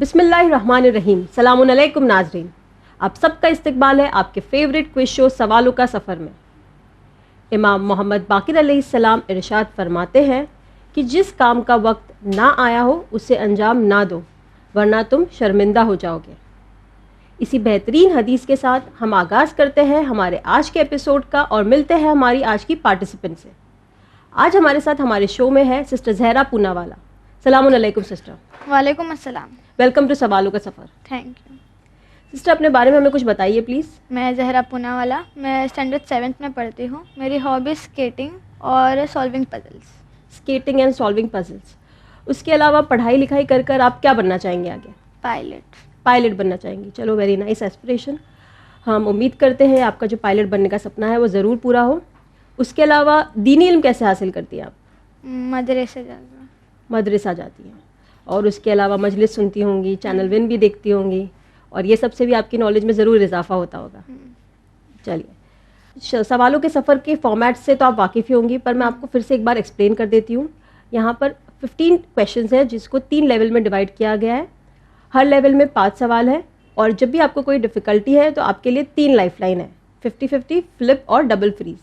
बिस्मिल्लाहिर्रहमानिर्रहीम। सलामुन अलैकुम नाज़रीन, आप सबका इस्तकबाल है आपके फेवरेट क्विज शो सवालों का सफ़र में। इमाम मोहम्मद बाक़िर अलैहिस्सलाम इरशाद फरमाते हैं कि जिस काम का वक्त ना आया हो उसे अंजाम ना दो, वरना तुम शर्मिंदा हो जाओगे। इसी बेहतरीन हदीस के साथ हम आगाज़ करते हैं हमारे आज के एपिसोड का और मिलते हैं हमारी आज की पार्टिसिपेंट से। आज हमारे साथ हमारे शो में है सिस्टर ज़हरा पूनावाला। सलामुन अलैकुम सिस्टर। वालेकुम अस्सलाम। वेलकम टू सवालों का सफ़र। Thank you. सिस्टर, अपने बारे में हमें कुछ बताइए प्लीज़। मैं ज़हरा पूनावाला, मैं स्टैंडर्ड 7th में पढ़ती हूँ। मेरी हॉबी स्केटिंग और solving puzzles. Skating and solving puzzles. उसके अलावा पढ़ाई लिखाई कर कर आप क्या बनना चाहेंगे आगे? पायलट बनना चाहेंगी। चलो, वेरी नाइस एस्पिरेशन। हम उम्मीद करते हैं आपका जो पायलट बनने का सपना है वो ज़रूर पूरा हो। उसके अलावा दीनी इल्म कैसे हासिल करती हैं आप? मदरसा जाती हैं और उसके अलावा मजलिस सुनती होंगी, चैनल विन भी देखती होंगी और ये सबसे भी आपकी नॉलेज में ज़रूर इजाफा होता होगा। चलिए, सवालों के सफ़र के फॉर्मेट से तो आप वाकिफ़ ही होंगी, पर मैं आपको फिर से एक बार एक्सप्लेन कर देती हूँ। यहाँ पर 15 क्वेश्चंस हैं जिसको 3 लेवल में डिवाइड किया गया है। हर लेवल में 5 सवाल है और जब भी आपको कोई डिफ़िकल्टी है तो आपके लिए 3 लाइफलाइन है, 50-50, फ्लिप और डबल फ्रीज।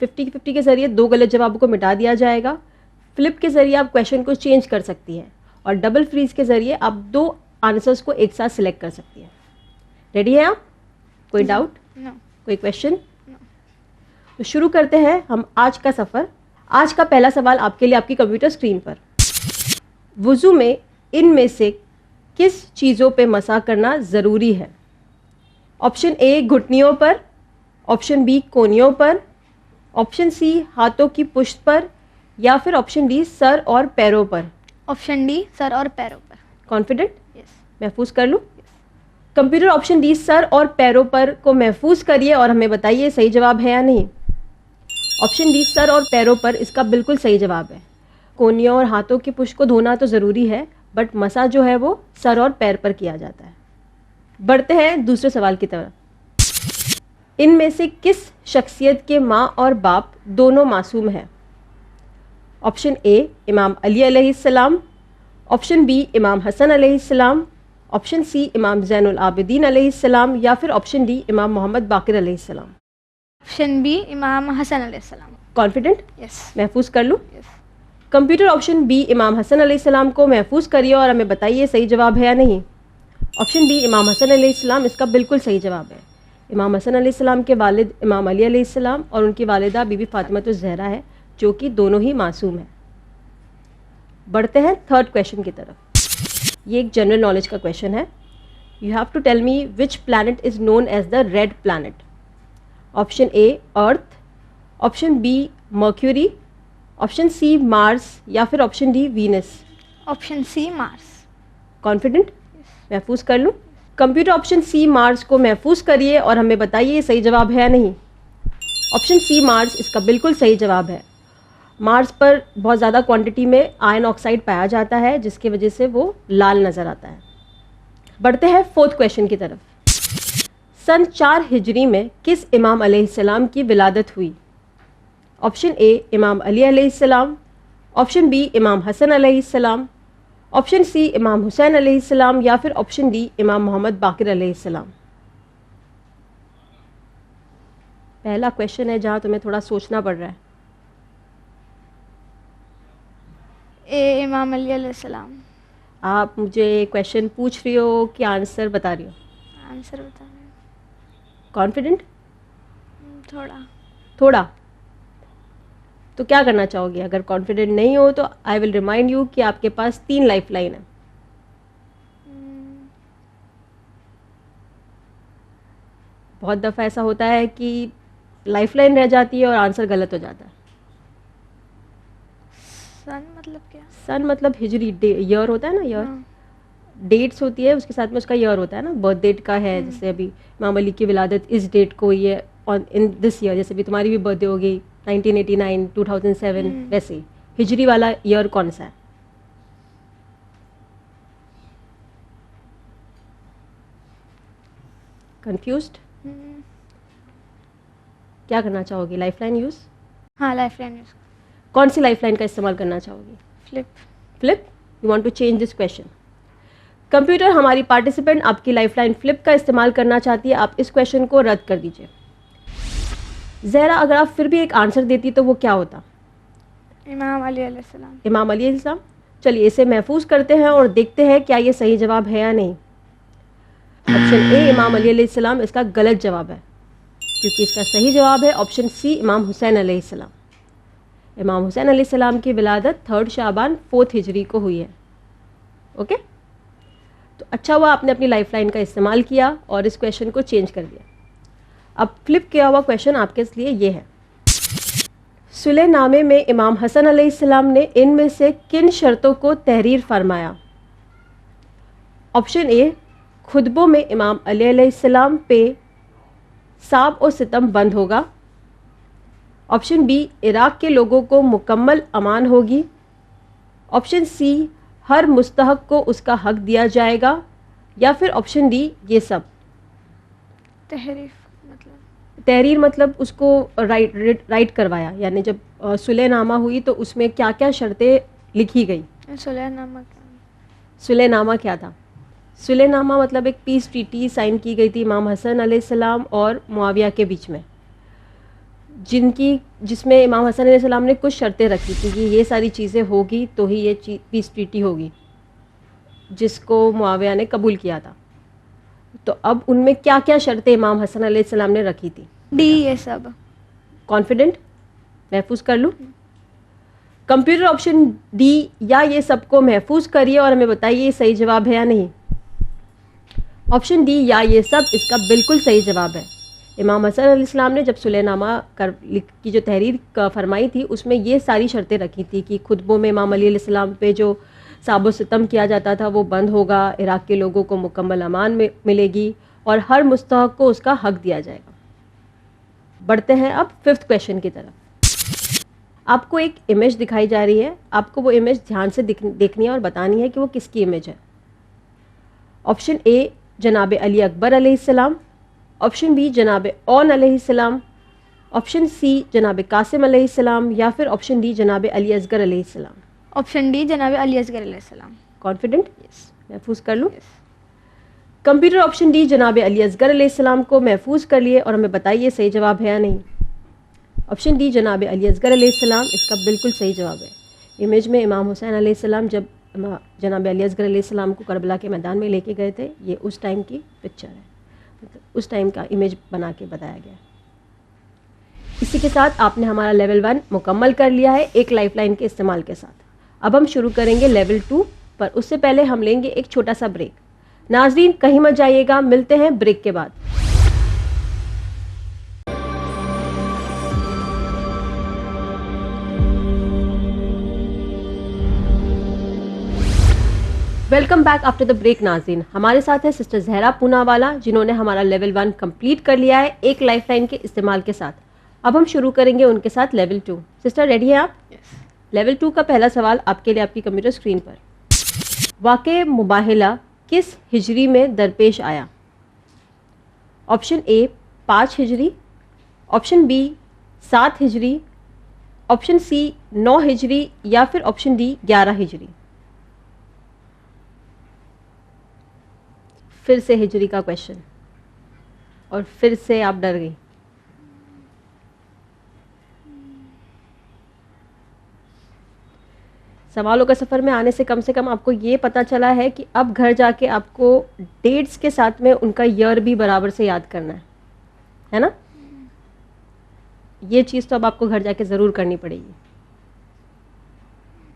50-50 के ज़रिए 2 गलत जवाबों को मिटा दिया जाएगा। फ्लिप के ज़रिए आप क्वेश्चन को चेंज कर सकती हैं और डबल फ्रीज के ज़रिए आप 2 आंसर्स को एक साथ सिलेक्ट कर सकती हैं। रेडी हैं आप? कोई डाउट? नो। कोई क्वेश्चन? तो शुरू करते हैं हम आज का सफ़र। आज का पहला सवाल आपके लिए आपकी कंप्यूटर स्क्रीन पर। वुज़ू में इनमें से किस चीज़ों पे मसा करना ज़रूरी है? ऑप्शन ए घुटनियों पर, ऑप्शन बी कोहनियों पर, ऑप्शन सी हाथों की पुश्त पर या फिर ऑप्शन डी सर और पैरों पर। ऑप्शन डी सर और पैरों पर। कॉन्फिडेंट? यस। महफूज कर लूँ? कंप्यूटर ऑप्शन डी सर और पैरों पर को महफूज करिए और हमें बताइए सही जवाब है या नहीं। ऑप्शन डी सर और पैरों पर इसका बिल्कुल सही जवाब है। कोहनियों और हाथों की पुश्त को धोना तो ज़रूरी है, बट मसा जो है वो सर और पैर पर किया जाता है। बढ़ते हैं दूसरे सवाल की तरफ। इनमें से किस शख्सियत के माँ और बाप दोनों मासूम हैं? ऑप्शन ए इमाम अली अलैहिस्सलाम, ऑप्शन बी इमाम हसन अलैहिस्सलाम, ऑप्शन सी इमाम ज़ैनुल आबिदीन अलैहिस्सलाम या फिर ऑप्शन डी इमाम मोहम्मद बाक़िर अलैहिस्सलाम। ऑप्शन बी इमाम हसन अलैहिस्सलाम। कॉन्फिडेंट? यस। महफूज कर लूँ? यस। कंप्यूटर ऑप्शन बी इमाम हसन अलैहिस्सलाम को महफूज करिए और हमें बताइए सही जवाब है या नहीं। ऑप्शन बी इमाम हसन अलैहिस्सलाम इसका बिल्कुल सही जवाब है। इमाम हसन अलैहिस्सलाम के वालिद इमाम अली अलैहिस्सलाम और उनकी वालिदा बीबी फातिमातुज़ ज़हरा है, जो कि दोनों ही मासूम हैं। बढ़ते हैं थर्ड क्वेश्चन की तरफ। ये एक जनरल नॉलेज का क्वेश्चन है। You have to tell me which planet is known as the red planet. Option A Earth, option B Mercury, option C Mars या फिर option D Venus. Option C Mars. Confident? महफूज कर लूँ? Computer option C Mars को महफूज करिए और हमें बताइए सही जवाब है या नहीं। ऑप्शन सी मार्स इसका बिल्कुल सही जवाब है। मार्स पर बहुत ज़्यादा क्वांटिटी में आयरन ऑक्साइड पाया जाता है, जिसकी वजह से वो लाल नज़र आता है। बढ़ते हैं फोर्थ क्वेश्चन की तरफ। सन 4 हिजरी में किस इमाम अलैहिस्सलाम की विलादत हुई? ऑप्शन ए इमाम अली अलैहिस्सलाम, ऑप्शन बी इमाम हसन अलैहिस्सलाम, ऑप्शन सी इमाम हुसैन अलैहिस्सलाम या फिर ऑप्शन डी इमाम मोहम्मद बाक़िर अलैहिस्सलाम। पहला क्वेश्चन है जहाँ तुम्हें थोड़ा सोचना पड़ रहा है। ए इमाम अली अलैहिस्सलाम। आप मुझे क्वेश्चन पूछ रही हो कि आंसर बता रही हो? आंसर बता रहे हैं। कॉन्फिडेंट? थोड़ा। तो क्या करना चाहोगे? अगर कॉन्फिडेंट नहीं हो तो आई विल रिमाइंड यू कि आपके पास 3 लाइफलाइन है। बहुत दफ़ा ऐसा होता है कि लाइफलाइन रह जाती है और आंसर गलत हो जाता है। सन मतलब क्या? सन मतलब हिजरी, ईयर होता है ना, ईयर डेट्स होती है, उसके साथ में उसका ईयर होता है ना। बर्थ डेट का है, जैसे अभी इमाम अली की विलादत इस डेट को हुई है ऑन इन दिस ईयर। जैसे भी तुम्हारी भी बर्थडे हो गई 1989, 2007, वैसे हिजरी वाला ईयर कौन सा है? कंफ्यूज्ड? क्या करना चाहोगी? Lifeline use? हाँ, लाइफलाइन यूज़। कौन सी लाइफलाइन का इस्तेमाल करना चाहोगी? Flip. Flip? You want to change this question. Computer हमारी पार्टिसिपेंट आपकी लाइफलाइन फ्लिप का इस्तेमाल करना चाहती है, आप इस क्वेश्चन को रद्द कर दीजिए। जहरा, अगर आप फिर भी एक आंसर देती तो वो क्या होता? इमाम अली अलैहिस्सलाम। इमाम अली अलैहिस्सलाम। चलिए इसे महफूज करते हैं और देखते हैं क्या ये सही जवाब है या नहीं। ऑप्शन ए इमाम अली अलैहिस्सलाम इसका गलत जवाब है, क्योंकि इसका सही जवाब है ऑप्शन सी इमाम हुसैन अलैहिस्सलाम। इमाम हुसैन अलैहिस्सलाम की विलादत 3 शाबान 4 हिजरी को हुई है। ओके, तो अच्छा हुआ आपने अपनी लाइफलाइन का इस्तेमाल किया और इस क्वेश्चन को चेंज कर दिया। अब फ्लिप किया हुआ क्वेश्चन आपके लिए ये है। सुलेनामे में इमाम हसन अलैहिस्सलाम ने इनमें से किन शर्तों को तहरीर फरमाया? ऑप्शन ए, खुतबों में इमाम अली अलैहिस्सलाम पे साब और सितम बंद होगा। ऑप्शन बी, इराक के लोगों को मुकम्मल अमान होगी। ऑप्शन सी, हर मुस्तहक को उसका हक दिया जाएगा। या फिर ऑप्शन डी, ये सब। तहरीर मतलब उसको राइट करवाया, यानी जब सुलेनामा हुई तो उसमें क्या क्या शर्तें लिखी गई? सुलेनामा क्या था? सुलेनामा मतलब एक पीस ट्रीटी साइन की गई थी इमाम हसन अलैहिस्सलाम और मुआविया के बीच में, जिसमें इमाम हसन अलैहिस्सलाम ने कुछ शर्तें रखी थी कि ये सारी चीज़ें होगी तो ही ये पीस ट्रीटी होगी, जिसको मुआविया ने कबूल किया था। तो अब उनमें क्या क्या शर्तें इमाम हसन अलैहिस्सलाम ने रखी थी? डी, ये सब। कॉन्फिडेंट? महफूज कर लूँ? कंप्यूटर ऑप्शन डी या ये सब को महफूज करिए और हमें बताइए सही जवाब है या नहीं। ऑप्शन डी या ये सब इसका बिल्कुल सही जवाब है। इमाम हसन अलैहिस्सलाम ने जब सुलेनामा की जो तहरीर फरमाई थी उसमें ये सारी शर्तें रखी थी कि खुतबों में इमाम अली अलैहिस्सलाम पे जो साबो सितम किया जाता था वो बंद होगा, इराक के लोगों को मुकम्मल अमान मिलेगी और हर मुस्तहक को उसका हक दिया जाएगा। बढ़ते हैं अब 5th क्वेश्चन की तरफ। आपको एक इमेज दिखाई जा रही है, आपको वो इमेज ध्यान से देखनी है और बतानी है कि वो किसकी इमेज है। ऑप्शन ए, जनाब अली अकबर अलैहिस्सलाम। ऑप्शन बी, जनाब ओन अलैहिस्सलाम। ऑप्शन सी, जनाब कासिम अलैहिस्सलाम। या फिर ऑप्शन डी, जनाब अली असगर अलैहिस्सलाम। ऑप्शन डी, जनाब अली असगर अलैहिस्सलाम। कॉन्फिडेंट? यस। महफूज कर लूँ? कंप्यूटर ऑप्शन डी जनाब अली असगर अलैहिस्सलाम को महफूज कर लिए और हमें बताइए सही जवाब है या नहीं। ऑप्शन डी, जनाब अली असगर अलैहिस्सलाम इसका बिल्कुल सही जवाब है। इमेज में इमाम हुसैन अलैहिस्सलाम जब जनाब अली असगर अलैहिस्सलाम को करबला के मैदान में लेके गए थे, ये उस टाइम की पिक्चर है, मतलब उस टाइम का इमेज बना के बताया गया। इसी के साथ आपने हमारा लेवल 1 मुकम्मल कर लिया है एक लाइफलाइन के इस्तेमाल के साथ। अब हम शुरू करेंगे लेवल 2, पर उससे पहले हम लेंगे एक छोटा सा ब्रेक। नाजरीन कहीं मत जाइएगा, मिलते हैं ब्रेक के बाद। Welcome back after the break. नाज़रीन, हमारे साथ है सिस्टर जहरा पूनावाला, जिन्होंने हमारा लेवल 1 कंप्लीट कर लिया है एक लाइफलाइन के इस्तेमाल के साथ। अब हम शुरू करेंगे उनके साथ लेवल 2। सिस्टर रेडी हैं आप? yes. लेवल 2 का पहला सवाल आपके लिए आपकी कंप्यूटर स्क्रीन पर। वाक़े मुबाहिला किस हिजरी में दरपेश आया? ऑप्शन ए 5 हिजरी, ऑप्शन बी 7 हिजरी, ऑप्शन सी 9 हिजरी या फिर ऑप्शन डी 11 हिजरी। फिर से हिजरी का क्वेश्चन और फिर से आप डर गई। सवालों का सफ़र में आने से कम आपको ये पता चला है कि अब घर जाके आपको डेट्स के साथ में उनका ईयर भी बराबर से याद करना है ना? ये चीज़ तो अब आपको घर जाके ज़रूर करनी पड़ेगी।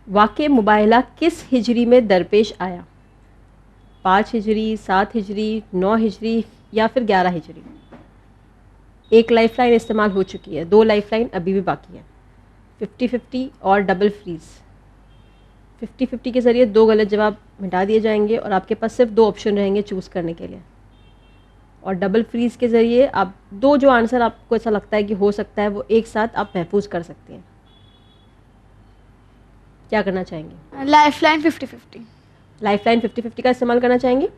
वाक़े मुबाहिला किस हिजरी में दरपेश आया? 5 हिजरी, 7 हिजरी, 9 हिजरी या फिर 11 हिजरी। एक लाइफलाइन इस्तेमाल हो चुकी है, 2 लाइफलाइन अभी भी बाकी है, 50-50 और डबल फ्रीज़। 50-50 के ज़रिए 2 गलत जवाब मिटा दिए जाएंगे और आपके पास सिर्फ 2 ऑप्शन रहेंगे चूज़ करने के लिए। और डबल फ्रीज़ के ज़रिए आप 2 जो आंसर आपको ऐसा लगता है कि हो सकता है वो एक साथ आप महफूज कर सकते हैं। क्या करना चाहेंगे? लाइफलाइन 50-50। लाइफलाइन 50-50 का इस्तेमाल करना चाहेंगे?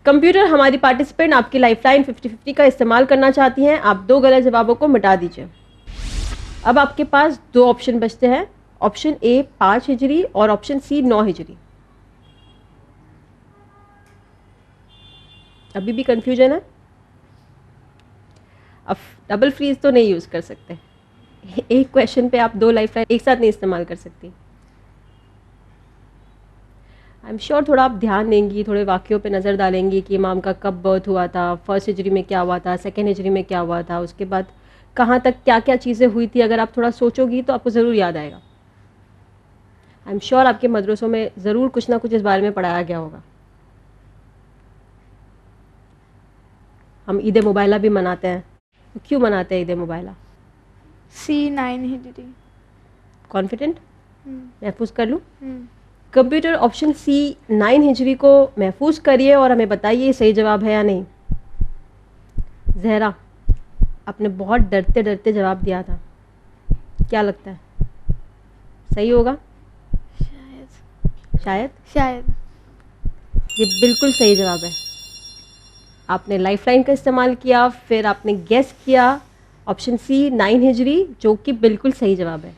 कंप्यूटर हमारी पार्टिसिपेंट आपकी लाइफलाइन 50-50 का इस्तेमाल करना चाहती हैं। आप 2 गलत जवाबों को मिटा दीजिए। अब आपके पास 2 ऑप्शन बचते हैं, ऑप्शन ए 5 हिजरी और ऑप्शन सी 9 हिजरी। अभी भी कन्फ्यूजन है? अब डबल फ्रीज तो नहीं यूज़ कर सकते, एक क्वेश्चन पे आप 2 लाइफ लाइन एक साथ नहीं इस्तेमाल कर सकती। आई एम श्योर थोड़ा आप ध्यान देंगी, थोड़े वाक्यों पे नज़र डालेंगी कि इमाम का कब बर्थ हुआ था, फर्स्ट हिजरी में क्या हुआ था, सेकेंड हिजरी में क्या हुआ था, उसके बाद कहाँ तक क्या क्या चीज़ें हुई थी। अगर आप थोड़ा सोचोगी तो आपको ज़रूर याद आएगा। आई एम श्योर आपके मदरसों में ज़रूर कुछ ना कुछ इस बारे में पढ़ाया गया होगा। हम ईद मुबाइला भी मनाते हैं, तो क्यों मनाते हैं ईद मुबाइला? C9 हिजरी। कॉन्फिडेंट? महफूज कर लूँ? हम्म, कंप्यूटर ऑप्शन C9 हिजरी को महफूज करिए और हमें बताइए सही जवाब है या नहीं। जहरा, आपने बहुत डरते डरते जवाब दिया था, क्या लगता है सही होगा? शायद शायद? शायद। ये बिल्कुल सही जवाब है। आपने लाइफलाइन का इस्तेमाल किया, फिर आपने गेस किया ऑप्शन C9 हिजरी, जो कि बिल्कुल सही जवाब है।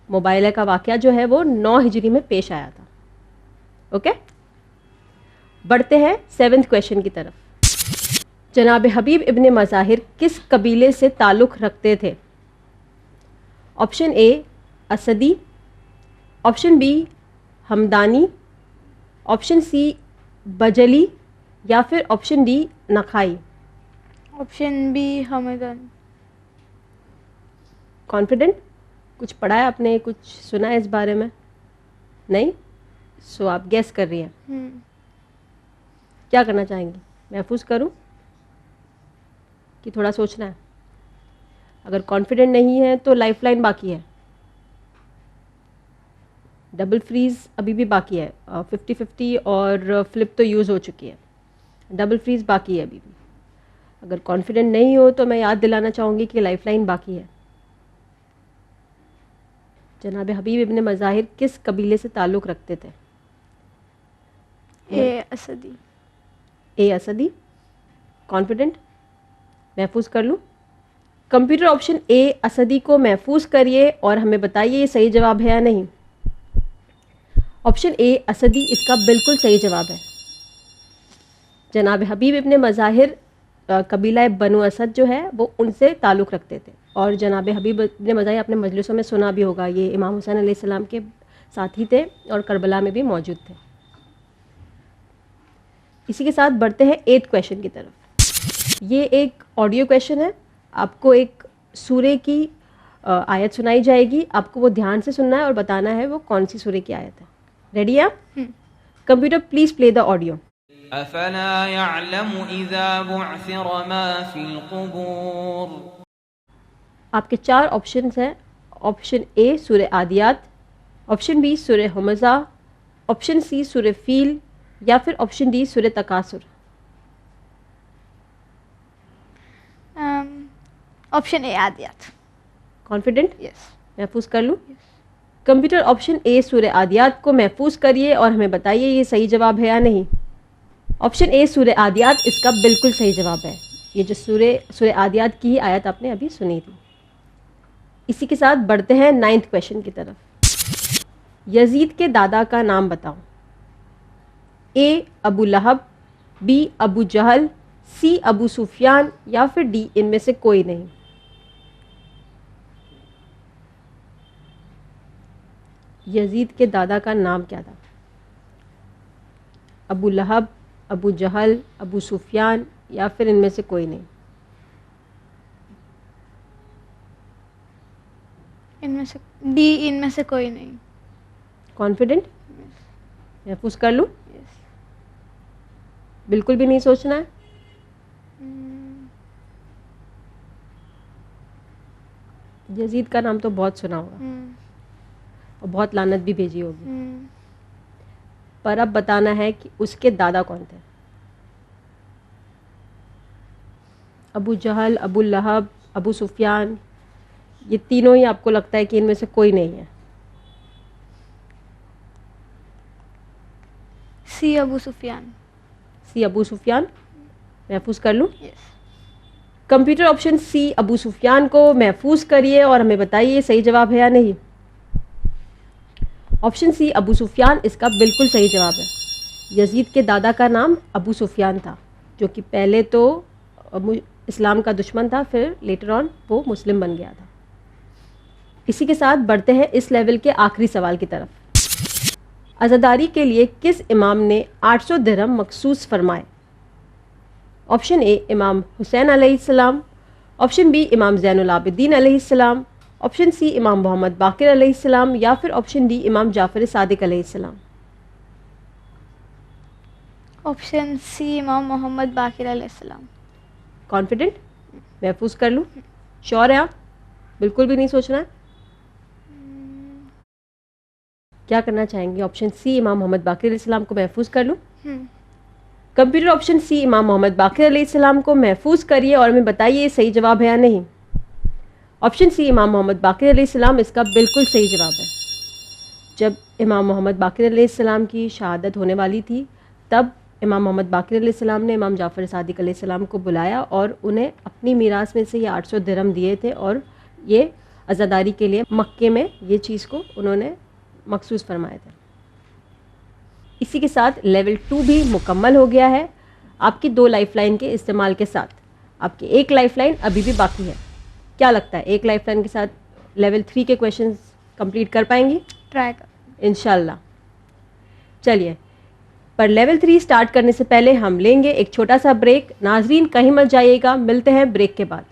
मुबाइला का वाक़या जो है वो 9 हिजरी में पेश आया था। ओके, बढ़ते हैं 7th क्वेश्चन की तरफ। जनाब हबीब इब्ने मज़ाहिर किस कबीले से ताल्लुक़ रखते थे? ऑप्शन ए असदी, ऑप्शन बी हमदानी, ऑप्शन सी बजली, या फिर ऑप्शन डी नखाई। ऑप्शन बी हमदन। कॉन्फिडेंट? कुछ पढ़ा है आपने, कुछ सुना है इस बारे में? नहीं? सो आप गेस कर रही हैं, क्या करना चाहेंगी? महफूज करूं कि थोड़ा सोचना है? अगर कॉन्फिडेंट नहीं है तो लाइफलाइन बाकी है, डबल फ्रीज अभी भी बाकी है, 50-50 और फ्लिप तो यूज़ हो चुकी है, डबल फ्रीज बाकी है अभी भी। अगर कॉन्फिडेंट नहीं हो तो मैं याद दिलाना चाहूँगी कि लाइफलाइन बाकी है। जनाब हबीब इब्ने मज़ाहिर किस कबीले से ताल्लुक़ रखते थे? ए असदी। ए असदी। कॉन्फिडेंट? महफूज कर लूँ? कंप्यूटर ऑप्शन ए असदी को महफूज करिए और हमें बताइए ये सही जवाब है या नहीं। ऑप्शन ए असदी इसका बिल्कुल सही जवाब है। जनाब हबीब इब्ने मज़ाहिर कबीला बनु असद जो है वो उनसे ताल्लुक़ रखते थे, और जनाब हबीब इब्ने मज़ाहिर अपने मजलिसों में सुना भी होगा, ये इमाम हुसैन अलैहिस्सलाम के साथी थे और करबला में भी मौजूद थे। इसी के साथ बढ़ते हैं 8th क्वेश्चन की तरफ। ये एक ऑडियो क्वेश्चन है, आपको एक सूरे की आयत सुनाई जाएगी, आपको वो ध्यान से सुनना है और बताना है वो कौन सी सूरे की आयत है। रेडी है आप? Computer please play the audio. अफला यअलमु इज़ा बुअसिर मा फिल क़ुबूर। आपके 4 ऑप्शंस हैं। ऑप्शन ए सूरे आदियात, ऑप्शन बी सूरे हमज़ा, ऑप्शन सी सूरे फील, या फिर ऑप्शन डी सूरे तकासुर। ऑप्शन ए आदियात। कॉन्फिडेंट? यस। महफूज कर लूँ? कंप्यूटर ऑप्शन ए सूरे आदियात को महफूज करिए और हमें बताइए ये सही जवाब है या नहीं। ऑप्शन ए सूरे आदियात इसका बिल्कुल सही जवाब है। ये जो सूरे आदियात की ही आयत आपने अभी सुनी थी। इसी के साथ बढ़ते हैं 9th क्वेश्चन की तरफ। यजीद के दादा का नाम बताओ। ए अबू लहब, बी अबू जहल, सी अबू सुफियान, या फिर डी इनमें से कोई नहीं। यजीद के दादा का नाम क्या था? अबू लहब, अबू जहल, अबू सुफियान, या फिर इनमें से कोई नहीं। इनमें से कोई नहीं। कॉन्फिडेंट? महफूज कर लूँ? यस। बिल्कुल भी नहीं सोचना है? यजीद का नाम तो बहुत सुना होगा और बहुत लानत भी भेजी होगी, पर अब बताना है कि उसके दादा कौन थे। अबू जहल, अबू लहब, अबू सुफियान, ये तीनों ही आपको लगता है कि इनमें से कोई नहीं है। सी अबू सुफियान। सी अबू सुफियान? महफूज कर लूँ? Yes. Computer option C Abu Sufyan को महफूज करिए और हमें बताइए सही जवाब है या नहीं। ऑप्शन सी अबू सुफियान इसका बिल्कुल सही जवाब है। यजीद के दादा का नाम अबू सुफियान था। जो कि पहले तो इस्लाम का दुश्मन था, फिर लेटर ऑन वो मुस्लिम बन गया था। इसी के साथ बढ़ते हैं इस लेवल के आखिरी सवाल की तरफ। अज़ादारी के लिए किस इमाम ने 800 दिरहम मखसूस फरमाए? ऑप्शन ए इमाम हुसैन अलैहिस्सलाम, ऑप्शन बी इमाम ज़ैनुल आबिदीन अलैहिस्सलाम, ऑप्शन सी इमाम मोहम्मद बाकिर अलैहिस्सलाम या फिर ऑप्शन डी इमाम जाफ़र सादिक अलैहिस्सलाम। ऑप्शन सी इमाम मोहम्मद बाकिर अलैहिस्सलाम। कॉन्फिडेंट? महफूज कर लूँ? श्योर है आप? बिल्कुल भी नहीं सोचना है? क्या करना चाहेंगे? ऑप्शन सी इमाम मोहम्मद बाकिर अलैहिस्सलाम को महफूज कर लूँ? कंप्यूटर ऑप्शन सी इमाम मोहम्मद बाकिर अलैहिस्सलाम को महफूज करिए और हमें बताइए ये सही जवाब है या नहीं। ऑप्शन सी इमाम मोहम्मद बाकिर अलैहिस्सलाम इसका बिल्कुल सही जवाब है। जब इमाम मोहम्मद बाकिर अलैहिस्सलाम की शहादत होने वाली थी, तब इमाम मोहम्मद बाकिर अलैहिस्सलाम ने इमाम जाफ़र सादिक अलैहिस्सलाम को बुलाया और उन्हें अपनी मीरास में से ये 800 दिरहम दिए थे और ये अज़ादारी के लिए मक्के में ये चीज़ को उन्होंने मखसूस फरमाए थे। इसी के साथ लेवल 2 भी मुकम्मल हो गया है आपकी 2 लाइफलाइन के इस्तेमाल के साथ। आपकी 1 लाइफलाइन अभी भी बाकी है। क्या लगता है 1 लाइफलाइन के साथ लेवल 3 के क्वेश्चंस कंप्लीट कर पाएंगी? ट्राई कर इंशाल्लाह। चलिए, पर लेवल 3 स्टार्ट करने से पहले हम लेंगे एक छोटा सा ब्रेक। नाजरीन कहीं मत जाइएगा, मिलते हैं ब्रेक के बाद।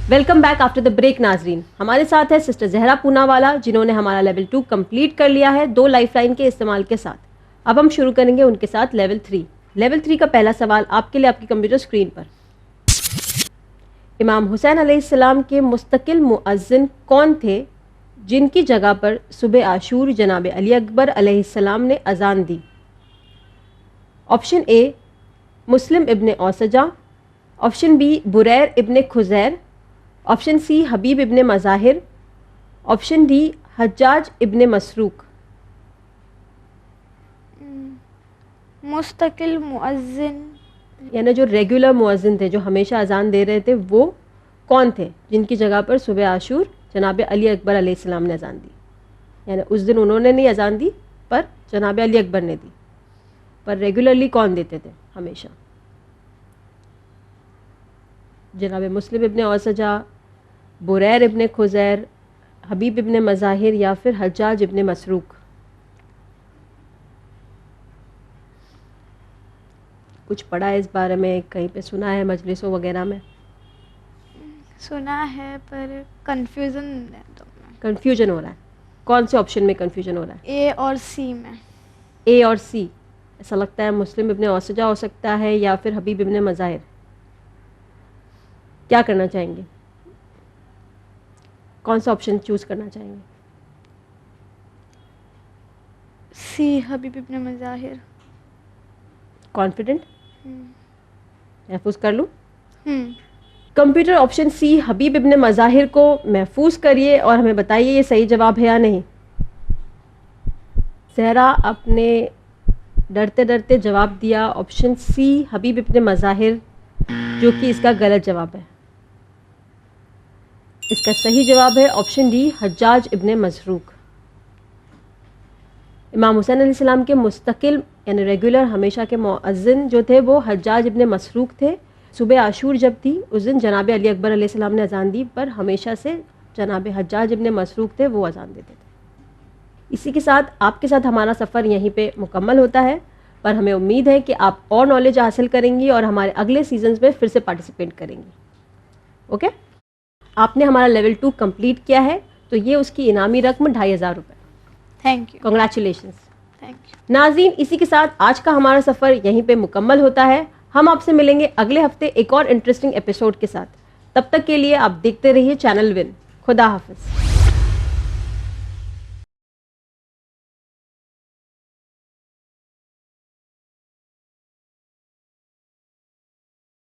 Welcome back after the break. नाजरीन, हमारे साथ है सिस्टर जहरा पूनावाला, जिन्होंने हमारा लेवल 2 कंप्लीट कर लिया है 2 लाइफलाइन के इस्तेमाल के साथ। अब हम शुरू करेंगे उनके साथ लेवल 3। लेवल 3 का पहला सवाल आपके लिए आपकी कंप्यूटर स्क्रीन पर। इमाम हुसैन अलैहिस्सलाम के मुस्तकिल मुअज्जिन कौन थे जिनकी जगह पर सुबह आशूर जनाब अली अकबर अलैहिस्सलाम ने अजान दी? ऑप्शन ए मुस्लिम इब्ने औसजा, ऑप्शन बी बुरैर इब्ने खुजैर, ऑप्शन सी हबीब इब्ने मज़ाहिर, ऑप्शन डी हज्जाज इब्ने मसरूक। मुस्तकिल मुअज्जिन यानी जो रेगुलर मुअज्जिन थे, जो हमेशा अजान दे रहे थे, वो कौन थे जिनकी जगह पर सुबह आशूर जनाब अली अकबर अलैहिस्सलाम ने अजान दी? यानी उस दिन उन्होंने नहीं अजान दी, पर जनाब अली अकबर ने दी। पर रेगुलरली कौन देते थे हमेशा? जनाब मुस्लिम इब्ने औसजा, बुरैर इब्ने खुजैर, हबीब इब्ने मज़ाहिर या फिर हज्जाज इब्ने मसरूक। कुछ पढ़ा है इस बारे में, कहीं पे सुना है मजलिसों वगैरह में? सुना है पर कंफ्यूजन है तो कंफ्यूजन हो रहा है। कौन से ऑप्शन में कंफ्यूजन हो रहा है? ए और सी में। ए और सी। ऐसा लगता है मुस्लिम इब्ने औसजा हो सकता है या फिर हबीब इब्ने मज़ाहिर। क्या करना चाहेंगे? कौन सा ऑप्शन चूज करना चाहेंगे? सी हबीब इब्ने मज़ाहिर। कॉन्फिडेंट? महफूज कर लूँ? कंप्यूटर ऑप्शन सी हबीब इब्ने मज़ाहिर को महफूज करिए और हमें बताइए ये सही जवाब है या नहीं। सहरा अपने डरते डरते जवाब दिया ऑप्शन सी हबीब इब्ने मज़ाहिर, जो कि इसका गलत जवाब है। इसका सही जवाब है ऑप्शन डी हज्जाज इब्ने मसरूक। इमाम हुसैन अलैहिस्सलाम के मुस्तकिल यानी रेगुलर हमेशा के मुअज्जिन जो थे वो हज्जाज इब्ने मसरूक थे। सुबह आशूर जब थी उस दिन जनाब अली अकबर अलैहिस्सलाम ने अजान दी, पर हमेशा से जनाब हज्जाज इब्ने मसरूक थे, वो अजान देते थे। इसी के साथ आपके साथ हमारा सफ़र यहीं पे मुकम्मल होता है, पर हमें उम्मीद है कि आप और नॉलेज हासिल करेंगी और हमारे अगले सीजन्स में फिर से पार्टिसिपेट करेंगी। ओके, आपने हमारा लेवल 2 कंप्लीट किया है, तो ये उसकी इनामी रकम 2500 रुपये। Thank you. Congratulations. Thank you. नाज़रीन, इसी के साथ आज का हमारा सफ़र यहीं पे मुकम्मल होता है। हम आपसे मिलेंगे अगले हफ्ते एक और इंटरेस्टिंग एपिसोड के साथ। तब तक के लिए आप देखते रहिए चैनल विन। खुदा हाफिज़।